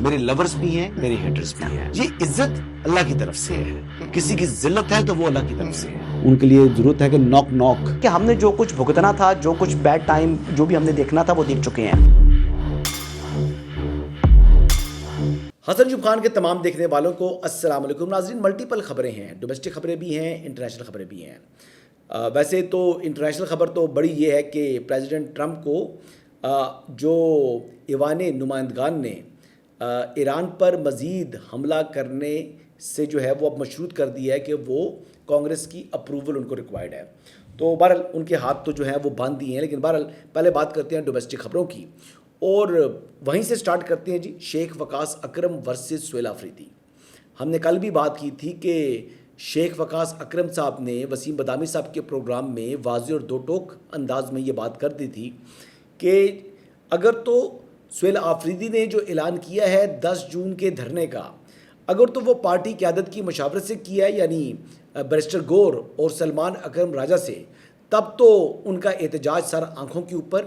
میرے لورز بھی ہیں، میرے ہیٹرز بھی ہیں. یہ عزت اللہ کی طرف سے ہے. کسی کی ذلت ہے تو وہ اللہ کی طرف سے ہے. ان کے لیے ضرورت ہے کہ نوک نوک کہ ہم نے جو کچھ بھگتنا تھا، جو کچھ بیڈ ٹائم جو بھی ہم نے دیکھنا تھا وہ دیکھ چکے ہیں. حسن ایوب خان کے تمام دیکھنے والوں کو السلام علیکم. ناظرین، ملٹیپل خبریں ہیں، ڈومیسٹک خبریں بھی ہیں، انٹرنیشنل خبریں بھی ہیں. ویسے تو انٹرنیشنل خبر تو بڑی یہ ہے کہ پریزیڈنٹ ٹرمپ کو جو ایوان نمائندگان نے ایران پر مزید حملہ کرنے سے جو ہے وہ اب مشروط کر دیا ہے کہ وہ کانگریس کی اپروول ان کو ریکوائرڈ ہے. تو بہرحال ان کے ہاتھ تو جو ہیں وہ باندھ دیے ہیں. لیکن بہرحال پہلے بات کرتے ہیں ڈومیسٹک خبروں کی، اور وہیں سے سٹارٹ کرتے ہیں جی. شیخ وقاص اکرم ورسز سہیل آفریدی. ہم نے کل بھی بات کی تھی کہ شیخ وقاص اکرم صاحب نے وسیم بدامی صاحب کے پروگرام میں واضح اور دو ٹوک انداز میں یہ بات کر دی تھی کہ اگر تو سہیل آفریدی نے جو اعلان کیا ہے 10 جون کے دھرنے کا، اگر تو وہ پارٹی قیادت کی مشاورت سے کیا ہے، یعنی بیرسٹر گور اور سلمان اکرم راجہ سے، تب تو ان کا احتجاج سر آنکھوں کے اوپر.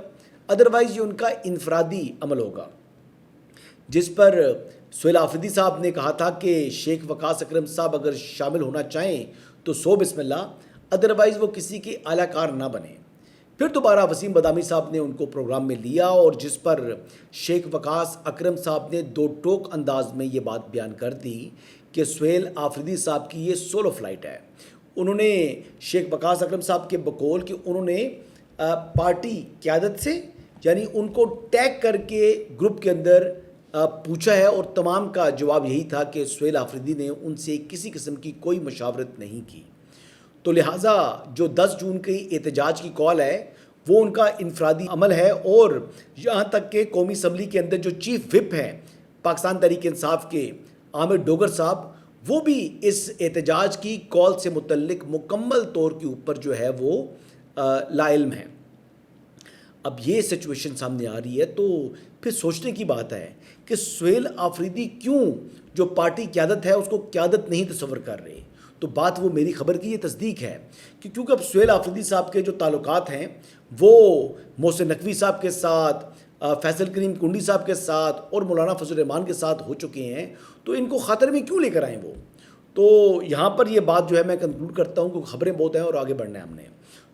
ادروائز یہ ان کا انفرادی عمل ہوگا، جس پر سہیل آفریدی صاحب نے کہا تھا کہ شیخ وقاص اکرم صاحب اگر شامل ہونا چاہیں تو سو بسم اللہ، ادروائز وہ کسی کے اعلی کار نہ بنے. پھر دوبارہ وسیم بدامی صاحب نے ان کو پروگرام میں لیا، اور جس پر شیخ وقاص اکرم صاحب نے دو ٹوک انداز میں یہ بات بیان کر دی کہ سہیل آفریدی صاحب کی یہ سولو فلائٹ ہے. انہوں نے شیخ وقاص اکرم صاحب کے بقول کہ انہوں نے پارٹی قیادت سے، یعنی ان کو ٹیگ کر کے گروپ کے اندر پوچھا ہے، اور تمام کا جواب یہی تھا کہ سہیل آفریدی نے ان سے کسی قسم کی کوئی مشاورت نہیں کی. تو لہٰذا جو 10 جون کی احتجاج کی کال ہے وہ ان کا انفرادی عمل ہے. اور یہاں تک کہ قومی اسمبلی کے اندر جو چیف وپ ہیں پاکستان تحریک انصاف کے عامر ڈوگر صاحب، وہ بھی اس احتجاج کی کال سے متعلق مکمل طور کے اوپر جو ہے وہ لا علم ہیں. اب یہ سچویشن سامنے آ رہی ہے تو پھر سوچنے کی بات ہے کہ سہیل آفریدی کیوں جو پارٹی قیادت ہے اس کو قیادت نہیں تصور کر رہے. تو بات وہ میری خبر کی یہ تصدیق ہے کہ کیونکہ اب سہیل آفریدی صاحب کے جو تعلقات ہیں وہ محسن نقوی صاحب کے ساتھ، فیصل کریم کنڈی صاحب کے ساتھ اور مولانا فضل الرحمان کے ساتھ ہو چکے ہیں، تو ان کو خاطر میں کیوں لے کر آئیں وہ. تو یہاں پر یہ بات جو ہے میں کنکلوڈ کرتا ہوں کہ خبریں بہت ہیں اور آگے بڑھنا ہے ہم نے.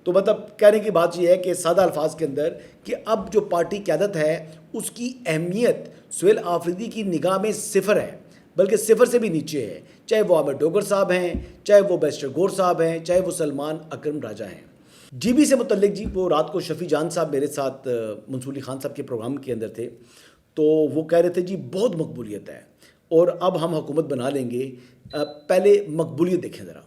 تو مطلب کہنے کی بات یہ ہے کہ سادہ الفاظ کے اندر کہ اب جو پارٹی قیادت ہے اس کی اہمیت سہیل آفریدی کی نگاہ میں صفر ہے، بلکہ صفر سے بھی نیچے ہے. چاہے وہ عامر ڈوگر صاحب ہیں، چاہے وہ بیرسٹر گور صاحب ہیں، چاہے وہ سلمان اکرم راجہ ہیں. جی بی سے متعلق جی وہ رات کو شفیع جان صاحب میرے ساتھ منصور علی خان صاحب کے پروگرام کے اندر تھے، تو وہ کہہ رہے تھے جی بہت مقبولیت ہے اور اب ہم حکومت بنا لیں گے. پہلے مقبولیت دیکھیں ذرا.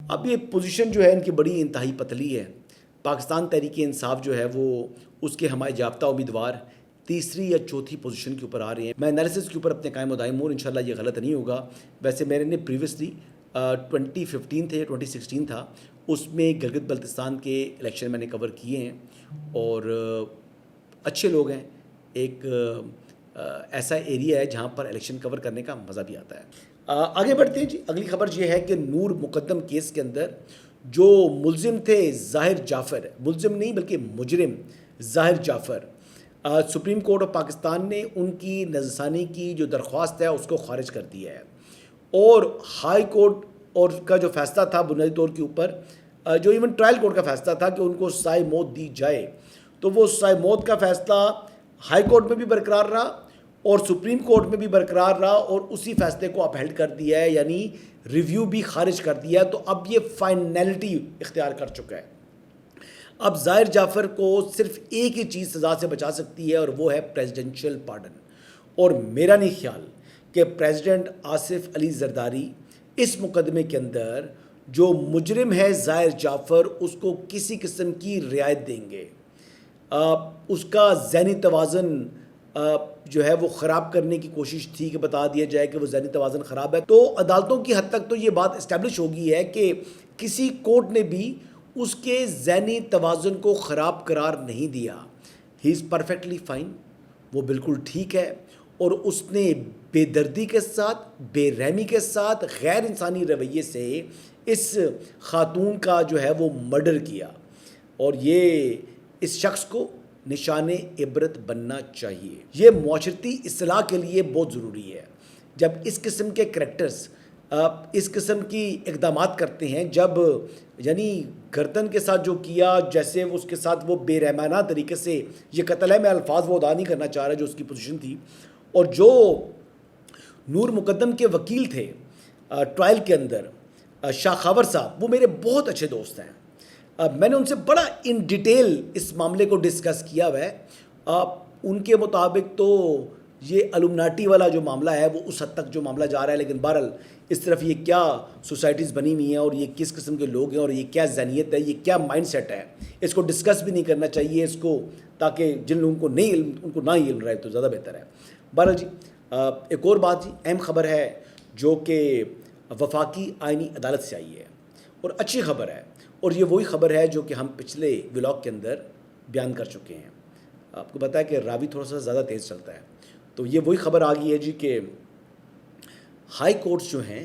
اب یہ پوزیشن جو ہے ان کی بڑی انتہائی پتلی ہے. پاکستان تحریک انصاف جو ہے وہ اس کے حمایت یافتہ امیدوار تیسری یا چوتھی پوزیشن کے اوپر آ رہے ہیں. میں انالیسس کے اوپر اپنے قائم و دائم ہوں، انشاءاللہ یہ غلط نہیں ہوگا. ویسے میں نے پریویسلی 2015 تھے 2016 تھا، اس میں گلگت بلتستان کے الیکشن میں نے کور کیے ہیں اور اچھے لوگ ہیں. ایک ایسا ایریا ہے جہاں پر الیکشن کور کرنے کا مزہ بھی آتا ہے. آگے بڑھتے ہیں جی. اگلی خبر یہ ہے کہ نور مقدم کیس کے اندر جو ملزم تھے ظاہر جعفر، ملزم نہیں بلکہ مجرم ظاہر جعفر، سپریم کورٹ آف پاکستان نے ان کی نظرثانی کی جو درخواست ہے اس کو خارج کر دیا ہے. اور ہائی کورٹ اور کا جو فیصلہ تھا بنیادی طور کے اوپر، جو ایون ٹرائل کورٹ کا فیصلہ تھا کہ ان کو سزائے موت دی جائے، تو وہ سزائے موت کا فیصلہ ہائی کورٹ میں بھی برقرار رہا اور سپریم کورٹ میں بھی برقرار رہا، اور اسی فیصلے کو اپہیلڈ کر دیا ہے، یعنی ریویو بھی خارج کر دیا ہے. تو اب یہ فائنلٹی اختیار کر چکا ہے. اب ظاہر جعفر کو صرف ایک ہی چیز سزا سے بچا سکتی ہے اور وہ ہے پریزیڈنشل پارڈن. اور میرا نہیں خیال کہ پریزیڈنٹ آصف علی زرداری اس مقدمے کے اندر جو مجرم ہے ظاہر جعفر اس کو کسی قسم کی رعایت دیں گے. اس کا ذہنی توازن جو ہے وہ خراب کرنے کی کوشش تھی کہ بتا دیا جائے کہ وہ ذہنی توازن خراب ہے. تو عدالتوں کی حد تک تو یہ بات اسٹیبلش ہو گئی ہے کہ کسی کورٹ نے بھی اس کے ذہنی توازن کو خراب قرار نہیں دیا. ہی از پرفیکٹلی فائن. وہ بالکل ٹھیک ہے، اور اس نے بے دردی کے ساتھ، بے رحمی کے ساتھ، غیر انسانی رویے سے اس خاتون کا جو ہے وہ مرڈر کیا، اور یہ اس شخص کو نشان عبرت بننا چاہیے۔ یہ معاشرتی اصلاح کے لیے بہت ضروری ہے جب اس قسم کے کریکٹرز اس قسم کی اقدامات کرتے ہیں، جب یعنی گردن کے ساتھ جو کیا، جیسے اس کے ساتھ وہ بے رحمانہ طریقے سے یہ قتل ہے، میں الفاظ وہ ادا نہیں کرنا چاہ رہا جو اس کی پوزیشن تھی، اور جو نور مقدم کے وکیل تھے ٹرائل کے اندر، شاہ خاور صاحب، وہ میرے بہت اچھے دوست ہیں، میں نے ان سے بڑا ان ڈیٹیل اس معاملے کو ڈسکس کیا ہوا ہے۔ ان کے مطابق تو یہ الومناٹی والا جو معاملہ ہے وہ اس حد تک جو معاملہ جا رہا ہے، لیکن بہرحال اس طرف یہ کیا سوسائٹیز بنی ہوئی ہیں اور یہ کس قسم کے لوگ ہیں اور یہ کیا ذہنیت ہے، یہ کیا مائنڈ سیٹ ہے، اس کو ڈسکس بھی نہیں کرنا چاہیے اس کو، تاکہ جن لوگوں کو نہیں علم ان کو نہ ہی علم رہے تو زیادہ بہتر ہے۔ بہرحال جی ایک اور بات جی، اہم خبر ہے جو کہ وفاقی آئینی عدالت سے آئی ہے، اور اچھی خبر ہے، اور یہ وہی خبر ہے جو کہ ہم پچھلے ولاگ کے اندر بیان کر چکے ہیں۔ آپ کو پتہ ہے کہ راوی تھوڑا سا زیادہ تیز چلتا ہے، تو یہ وہی خبر آ گئی ہے جی کہ ہائی کورٹس جو ہیں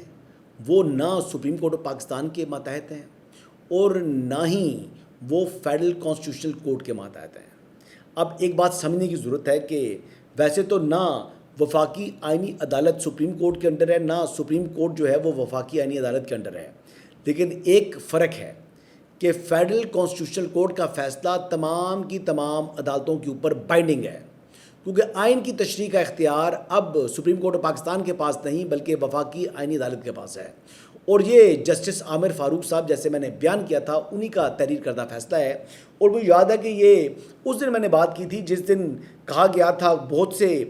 وہ نہ سپریم کورٹ آف پاکستان کے ماتحت ہیں اور نہ ہی وہ فیڈرل کانسٹیٹیوشنل کورٹ کے ماتحت ہیں۔ اب ایک بات سمجھنے کی ضرورت ہے کہ ویسے تو نہ وفاقی آئینی عدالت سپریم کورٹ کے انڈر ہے، نہ سپریم کورٹ جو ہے وہ وفاقی آئینی عدالت کے انڈر ہے، لیکن ایک فرق ہے کہ فیڈرل کانسٹیٹیوشنل کورٹ کا فیصلہ تمام کی تمام عدالتوں کے اوپر بائنڈنگ ہے، کیونکہ آئین کی تشریح کا اختیار اب سپریم کورٹ آف پاکستان کے پاس نہیں بلکہ وفاقی آئینی عدالت کے پاس ہے، اور یہ جسٹس عامر فاروق صاحب جیسے میں نے بیان کیا تھا انہی کا تحریر کردہ فیصلہ ہے۔ اور مجھے یاد ہے کہ یہ اس دن میں نے بات کی تھی جس دن کہا گیا تھا بہت سے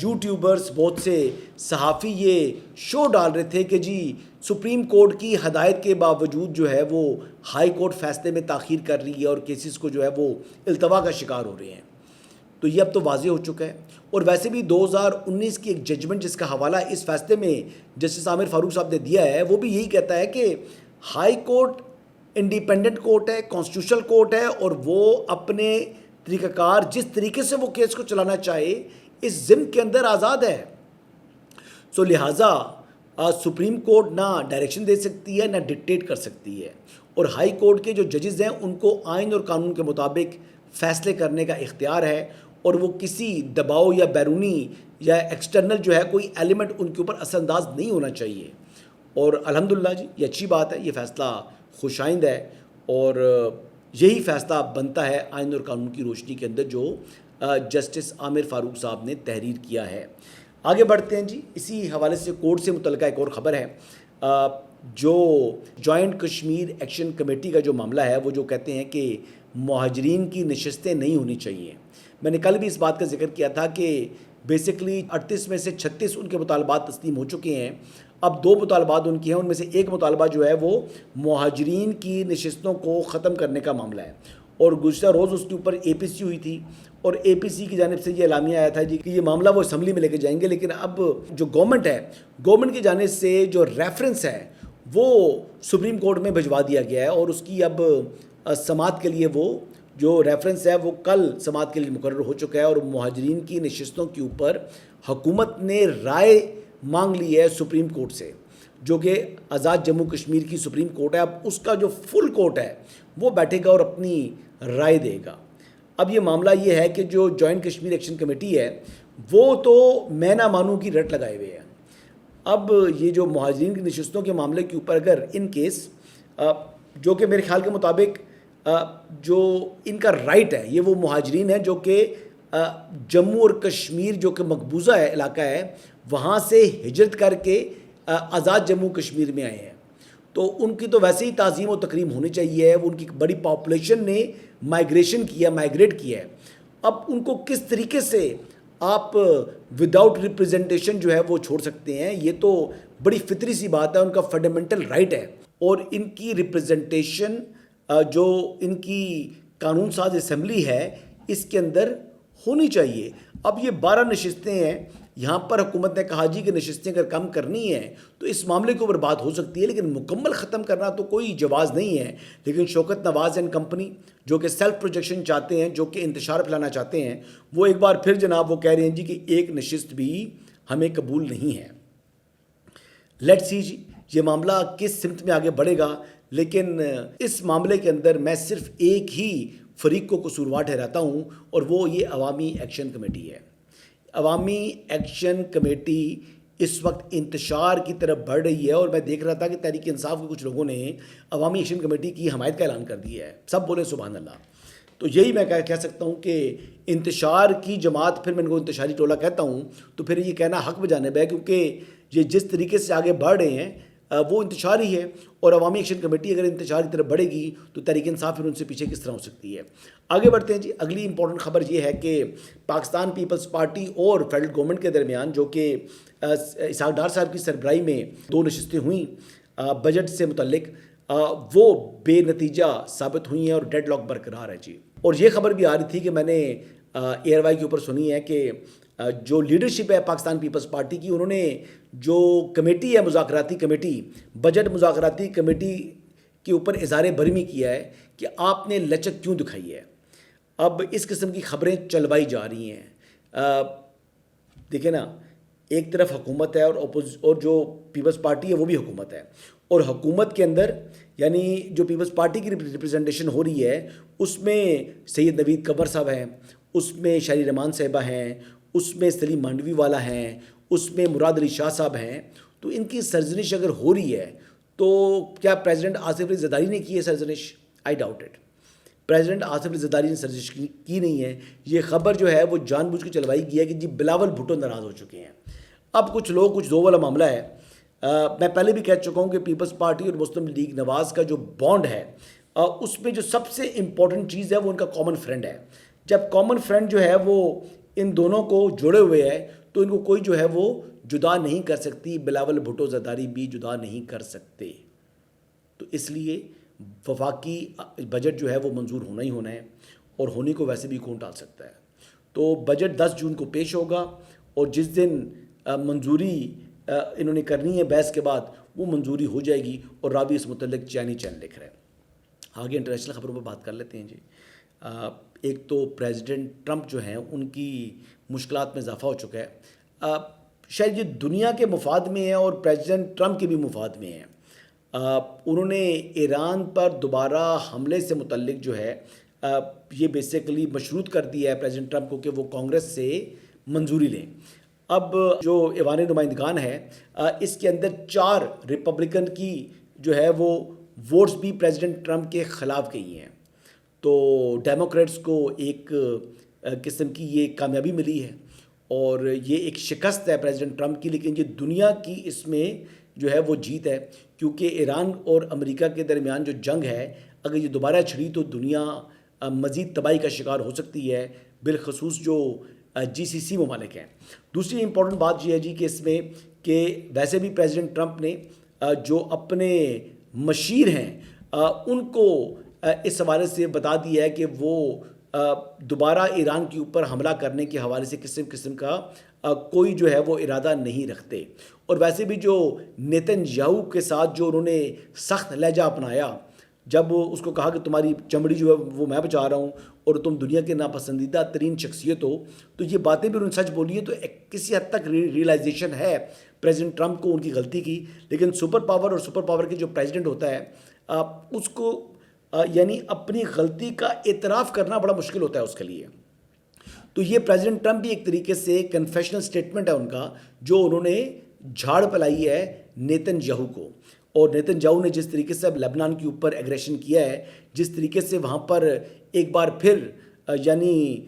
یوٹیوبرز، بہت سے صحافی یہ شو ڈال رہے تھے کہ جی سپریم کورٹ کی ہدایت کے باوجود جو ہے وہ ہائی کورٹ فیصلے میں تاخیر کر رہی ہے اور کیسز کو جو ہے وہ التوا کا شکار ہو رہے ہیں، تو یہ اب تو واضح ہو چکا ہے۔ اور ویسے بھی 2019 کی ایک ججمنٹ جس کا حوالہ اس فیصلے میں جسٹس عامر فاروق صاحب نے دیا ہے، وہ بھی یہی کہتا ہے کہ ہائی کورٹ انڈیپینڈنٹ کورٹ ہے، کانسٹیٹیوشنل کورٹ ہے، اور وہ اپنے طریقہ کار جس طریقے سے وہ کیس کو چلانا چاہے اس ضمن کے اندر آزاد ہے۔ سو لہٰذا سپریم کورٹ نہ ڈائریکشن دے سکتی ہے نہ ڈکٹیٹ کر سکتی ہے، اور ہائی کورٹ کے جو ججز ہیں ان کو آئین اور قانون کے مطابق فیصلے کرنے کا اختیار ہے، اور وہ کسی دباؤ یا بیرونی یا ایکسٹرنل جو ہے کوئی ایلیمنٹ ان کے اوپر اثر انداز نہیں ہونا چاہیے۔ اور الحمدللہ جی یہ اچھی بات ہے، یہ فیصلہ خوش آئند ہے، اور یہی فیصلہ بنتا ہے آئین اور قانون کی روشنی کے اندر جو جسٹس عامر فاروق صاحب نے تحریر کیا ہے۔ آگے بڑھتے ہیں جی، اسی حوالے سے کورٹ سے متعلقہ ایک اور خبر ہے، جو جوائنٹ کشمیر ایکشن کمیٹی کا جو معاملہ ہے وہ جو کہتے ہیں کہ مہاجرین کی نشستیں نہیں ہونی چاہیے۔ میں نے کل بھی اس بات کا ذکر کیا تھا کہ بیسکلی 38 میں سے 36 ان کے مطالبات تسلیم ہو چکے ہیں، اب 2 مطالبات ان کی ہیں، ان میں سے ایک مطالبہ جو ہے وہ مہاجرین کی نشستوں کو ختم کرنے کا معاملہ ہے، اور گزشتہ روز اس کے اوپر اے پی سی ہوئی تھی، اور اے پی سی کی جانب سے یہ اعلامیہ آیا تھا جی کہ یہ معاملہ وہ اسمبلی میں لے کے جائیں گے، لیکن اب جو گورنمنٹ ہے، گورنمنٹ کی جانب سے جو ریفرنس ہے وہ سپریم کورٹ میں بھجوا دیا گیا ہے، اور اس کی اب سماعت کے لیے وہ جو ریفرنس ہے وہ کل سماعت کے لیے مقرر ہو چکا ہے، اور مہاجرین کی نشستوں کے اوپر حکومت نے رائے مانگ لی ہے سپریم کورٹ سے، جو کہ آزاد جموں کشمیر کی سپریم کورٹ ہے۔ اب اس کا جو فل کورٹ ہے وہ بیٹھے گا اور اپنی رائے دے گا۔ اب یہ معاملہ یہ ہے کہ جو جوائنٹ کشمیر ایکشن کمیٹی ہے وہ تو میں نہ مانوں کی رٹ لگائے ہوئے ہیں۔ اب یہ جو مہاجرین کی نشستوں کے معاملے کے اوپر اگر ان کیس جو کہ میرے خیال کے مطابق جو ان کا رائٹ ہے، یہ وہ مہاجرین ہیں جو کہ جموں اور کشمیر جو کہ مقبوضہ ہے علاقہ ہے وہاں سے ہجرت کر کے آزاد جموں کشمیر میں آئے ہیں، تو ان کی تو ویسے ہی تعظیم و تکریم ہونی چاہیے، وہ ان کی بڑی پاپولیشن نے مائیگریٹ کیا ہے۔ اب ان کو کس طریقے سے آپ وداؤٹ ریپریزنٹیشن جو ہے وہ چھوڑ سکتے ہیں؟ یہ تو بڑی فطری سی بات ہے، ان کا فنڈامنٹل رائٹ ہے، اور ان کی ریپریزنٹیشن جو ان کی قانون ساز اسمبلی ہے اس کے اندر ہونی چاہیے۔ اب یہ 12 نشستیں ہیں, یہاں پر حکومت نے کہا جی کہ نشستیں اگر کم کرنی ہیں تو اس معاملے کے اوپر بات ہو سکتی ہے, لیکن مکمل ختم کرنا تو کوئی جواز نہیں ہے. لیکن شوکت نواز اینڈ کمپنی جو کہ سیلف پروجیکشن چاہتے ہیں, جو کہ انتشار پھیلانا چاہتے ہیں, وہ ایک بار پھر جناب وہ کہہ رہے ہیں جی کہ ایک نشست بھی ہمیں قبول نہیں ہے. لیٹ سی جی یہ معاملہ کس سمت میں آگے بڑھے گا, لیکن اس معاملے کے اندر میں صرف ایک ہی فریق کو قصوروار ٹھہراتا ہوں, اور وہ یہ عوامی ایکشن کمیٹی ہے. عوامی ایکشن کمیٹی اس وقت انتشار کی طرف بڑھ رہی ہے, اور میں دیکھ رہا تھا کہ تحریک انصاف کے کچھ لوگوں نے عوامی ایکشن کمیٹی کی حمایت کا اعلان کر دیا ہے. سب بولے سبحان اللہ. تو یہی میں کہہ سکتا ہوں کہ انتشار کی جماعت, پھر میں ان کو انتشاری ٹولہ کہتا ہوں, تو پھر یہ کہنا حق بجانب ہے, کیونکہ یہ جس طریقے سے آگے بڑھ رہے ہیں وہ انتشار ہی ہے, اور عوامی ایکشن کمیٹی اگر انتشار کی طرف بڑھے گی تو تحریک انصاف پھر ان سے پیچھے کس طرح ہو سکتی ہے. آگے بڑھتے ہیں جی. اگلی امپورٹنٹ خبر یہ ہے کہ پاکستان پیپلز پارٹی اور فیڈرل گورنمنٹ کے درمیان, جو کہ اسحاق ڈار صاحب کی سربراہی میں 2 نشستیں ہوئیں بجٹ سے متعلق, وہ بے نتیجہ ثابت ہوئی ہیں اور ڈیڈ لاک برقرار ہے جی. اور یہ خبر بھی آ رہی تھی کہ میں نے ایئر وائی کے اوپر سنی ہے کہ جو لیڈرشپ ہے پاکستان پیپلز پارٹی کی, انہوں نے جو کمیٹی ہے مذاکراتی کمیٹی, بجٹ مذاکراتی کمیٹی کے اوپر اظہار برہمی کیا ہے کہ آپ نے لچک کیوں دکھائی ہے. اب اس قسم کی خبریں چلوائی جا رہی ہیں. دیکھیں نا, ایک طرف حکومت ہے اور جو پیپلز پارٹی ہے وہ بھی حکومت ہے, اور حکومت کے اندر یعنی جو پیپلز پارٹی کی ریپرزنٹیشن ہو رہی ہے اس میں سید نوید قمر صاحب ہیں, اس میں شاہری رحمان صاحبہ ہیں, اس میں سلیم مانڈوی والا ہیں, اس میں مراد علی شاہ صاحب ہیں. تو ان کی سرزنش اگر ہو رہی ہے تو کیا پریزیڈنٹ آصف علی زرداری نے کی ہے سرزنش؟ I doubt it. President Asif Ali Zardari نے سرزنش کی نہیں ہے. یہ خبر جو ہے وہ جان بوجھ کے چلوائی گئی ہے کہ جی بلاول بھٹو ناراض ہو چکے ہیں. اب کچھ دو والا معاملہ ہے. میں پہلے بھی کہہ چکا ہوں کہ پیپلز پارٹی اور مسلم لیگ نواز کا جو بانڈ ہے اس میں جو سب سے امپورٹنٹ چیز ہے وہ ان کا کامن فرینڈ ہے. جب کامن فرینڈ جو ہے وہ ان دونوں کو جوڑے ہوئے ہے تو ان کو کوئی جو ہے وہ جدا نہیں کر سکتی. بلاول بھٹو زرداری بھی جدا نہیں کر سکتے. تو اس لیے وفاقی بجٹ جو ہے وہ منظور ہونا ہی ہونا ہے, اور ہونے کو ویسے بھی کون ٹال سکتا ہے. تو بجٹ 10 جون کو پیش ہوگا, اور جس دن منظوری انہوں نے کرنی ہے بحث کے بعد, وہ منظوری ہو جائے گی, اور راوی اس متعلق چین لکھ رہے ہیں. آگے انٹرنیشنل خبروں پر بات کر لیتے ہیں جی. ایک تو پریزیڈنٹ ٹرمپ جو ہیں ان کی مشکلات میں اضافہ ہو چکا ہے. شاید یہ دنیا کے مفاد میں ہے اور پریزیڈنٹ ٹرمپ کے بھی مفاد میں ہے. انہوں نے ایران پر دوبارہ حملے سے متعلق جو ہے یہ بیسیکلی مشروط کر دیا ہے پریزیڈنٹ ٹرمپ کو کہ وہ کانگریس سے منظوری لیں. اب جو ایوان نمائندگان ہے اس کے اندر 4 ریپبلکن کی جو ہے وہ ووٹس بھی پریزیڈنٹ ٹرمپ کے خلاف گئی ہیں. تو ڈیموکریٹس کو ایک قسم کی یہ کامیابی ملی ہے, اور یہ ایک شکست ہے پریزیڈنٹ ٹرمپ کی, لیکن یہ دنیا کی اس میں جو ہے وہ جیت ہے, کیونکہ ایران اور امریکہ کے درمیان جو جنگ ہے اگر یہ دوبارہ چھڑی تو دنیا مزید تباہی کا شکار ہو سکتی ہے, بالخصوص جو GCC ممالک ہیں. دوسری امپورٹنٹ بات یہ ہے جی کہ اس میں کہ ویسے بھی پریزیڈنٹ ٹرمپ نے جو اپنے مشیر ہیں ان کو اس حوالے سے بتا دیا ہے کہ وہ دوبارہ ایران کے اوپر حملہ کرنے کے حوالے سے قسم کا کوئی جو ہے وہ ارادہ نہیں رکھتے. اور ویسے بھی جو نیتن یاہو کے ساتھ جو انہوں نے سخت لہجہ اپنایا, جب اس کو کہا کہ تمہاری چمڑی جو ہے وہ میں بچا رہا ہوں اور تم دنیا کے ناپسندیدہ ترین شخصیت ہو, تو یہ باتیں بھی انہوں نے سچ بولی ہیں. تو کسی حد تک ریئلائزیشن ہے پریزیڈنٹ ٹرمپ کو ان کی غلطی کی, لیکن سپر پاور اور سپر پاور کے جو پریزیڈنٹ ہوتا ہے اس کو یعنی اپنی غلطی کا اعتراف کرنا بڑا مشکل ہوتا ہے اس کے لیے. تو یہ پریزیڈنٹ ٹرمپ بھی ایک طریقے سے کنفیشنل سٹیٹمنٹ ہے ان کا, جو انہوں نے جھاڑ پلائی ہے نیتن یاہو کو. اور نیتن یاہو نے جس طریقے سے اب لبنان کے اوپر ایگریشن کیا ہے, جس طریقے سے وہاں پر ایک بار پھر یعنی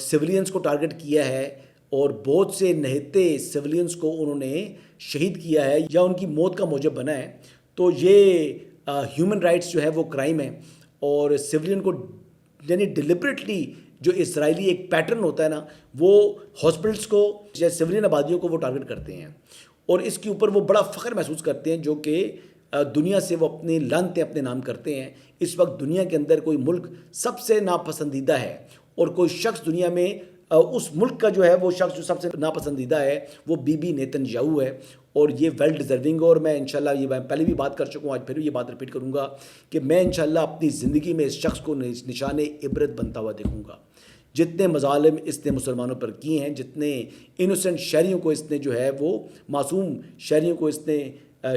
سیولینز کو ٹارگٹ کیا ہے اور بہت سے نہتے سیولینز کو انہوں نے شہید کیا ہے یا ان کی موت کا موجب بنا ہے, تو یہ ہیومن رائٹس جو ہے وہ کرائم ہے. اور سیولین کو یعنی ڈیلیبریٹلی جو اسرائیلی ایک پیٹرن ہوتا ہے نا, وہ ہاسپٹلس کو یا سیولین آبادیوں کو وہ ٹارگٹ کرتے ہیں, اور اس کے اوپر وہ بڑا فخر محسوس کرتے ہیں, جو کہ دنیا سے وہ اپنی لعنتیں اپنے نام کرتے ہیں. اس وقت دنیا کے اندر کوئی ملک سب سے ناپسندیدہ ہے اور کوئی شخص دنیا میں اس ملک کا جو ہے وہ شخص جو سب سے ناپسندیدہ ہے وہ بی بی نیتن یاہو ہے، اور یہ ویل ڈیزرونگ ہے. اور میں انشاءاللہ یہ میں پہلے بھی بات کر چکا ہوں، آج پھر بھی یہ بات رپیٹ کروں گا کہ میں انشاءاللہ اپنی زندگی میں اس شخص کو نشان عبرت بنتا ہوا دیکھوں گا. جتنے مظالم اس نے مسلمانوں پر کیے ہیں، جتنے انوسنٹ شہریوں کو اس نے جو ہے وہ معصوم شہریوں کو اس نے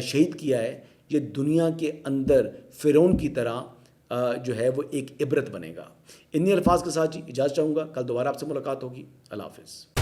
شہید کیا ہے، یہ دنیا کے اندر فرعون کی طرح جو ہے وہ ایک عبرت بنے گا. انہی الفاظ کے ساتھ اجازت چاہوں گا. کل دوبارہ آپ سے ملاقات ہوگی. اللہ حافظ.